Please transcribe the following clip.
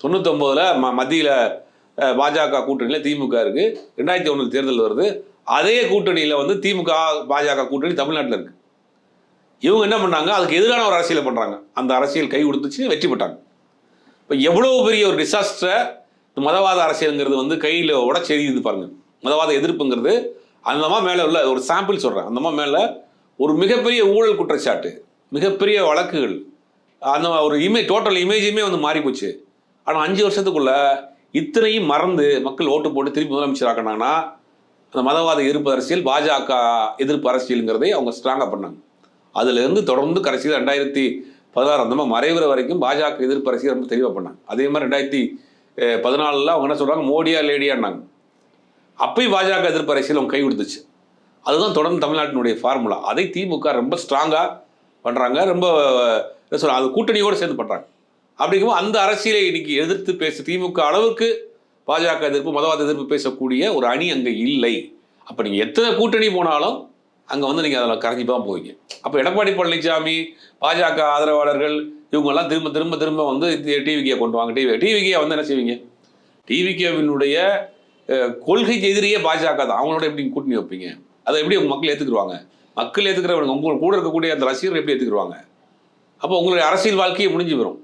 99 மத்தியில் பாஜக கூட்டணியில் திமுக இருக்கு. 2001 தேர்தல் வருது. அதே கூட்டணியில் வந்து திமுக பாஜக கூட்டணி தமிழ்நாட்டில் இருக்கு. இவங்க என்ன பண்ணாங்க, அதுக்கு எதிரான ஒரு அரசியலை பண்றாங்க. அந்த அரசியல் கை கொடுத்துச்சு, வெற்றி பெற்றாங்க. இப்போ எவ்வளவு பெரிய ஒரு டிசாஸ்டரை மதவாத அரசியலுங்கிறது வந்து கையில் உடச்செறியுது பாருங்க. மதவாத எதிர்ப்புங்கிறது அந்தமா மேலே உள்ள ஒரு சாம்பிள் சொல்கிறேன். அந்தமா மேலே ஒரு மிகப்பெரிய ஊழல் குற்றச்சாட்டு, மிகப்பெரிய வழக்குகள், அந்த ஒரு டோட்டல் இமேஜுமே வந்து மாறி போச்சு. ஆனால் 5 வருஷத்துக்குள்ள இத்தனையும் மறந்து மக்கள் ஓட்டு போட்டு திருப்பி முதலமைச்சர் ஆக்கினாங்கன்னா அந்த மதவாத எதிர்ப்பு அரசியல், பாஜக எதிர்ப்பு அரசியலுங்கிறதை அவங்க ஸ்ட்ராங்காக பண்ணாங்க. அதுலேருந்து தொடர்ந்து கடைசியில் 2016 அந்த மாதிரி மறைவுற வரைக்கும் பாஜக எதிர்ப்பு அரசியல் ரொம்ப தெளிவாக பண்ணாங்க. அதே மாதிரி 2014 அவங்க என்ன சொல்கிறாங்க, மோடியா லேடியான்னாங்க. அப்பயும் பாஜக எதிர்ப்பு அரசியல் அவங்க கை கொடுத்துச்சு. அதுதான் தொடர்ந்து தமிழ்நாட்டினுடைய ஃபார்முலா. அதை திமுக ரொம்ப ஸ்ட்ராங்காக பண்ணுறாங்க. ரொம்ப என்ன சொல்கிறாங்க, அது கூட்டணியோடு சேர்ந்து பண்ணுறாங்க. அப்படிங்கும்போது அந்த அரசியலை இன்னைக்கு எதிர்த்து பேச திமுக அளவுக்கு பாஜக எதிர்ப்பு, மதவாத எதிர்ப்பு பேசக்கூடிய ஒரு அணி அங்கே இல்லை. அப்போ நீங்கள் எத்தனை கூட்டணி போனாலும் அங்கே வந்து நீங்கள் அதில் கரைஞ்சி தான் போவீங்க. அப்போ எடப்பாடி பழனிசாமி, பாஜக ஆதரவாளர்கள் இவங்கெல்லாம் திரும்ப திரும்ப திரும்ப வந்து டிவிகே கொண்டு வாங்க. டிவிகே வந்து என்ன செய்வீங்க? டிவிகேவினுடைய கொள்கைக்கு எதிரியே பாஜக தான். அவங்களோட எப்படி கூட்டணி வைப்பீங்க? அதை எப்படி உங்கள் மக்கள் ஏற்றுக்குருவாங்க? மக்கள் ஏற்றுக்கிறவங்க உங்க கூட இருக்கக்கூடிய அந்த ரசிகர்கள் எப்படி ஏற்றுக்குருவாங்க? அப்போ உங்களுடைய அரசியல் வாழ்க்கையை முடிஞ்சு வரும்.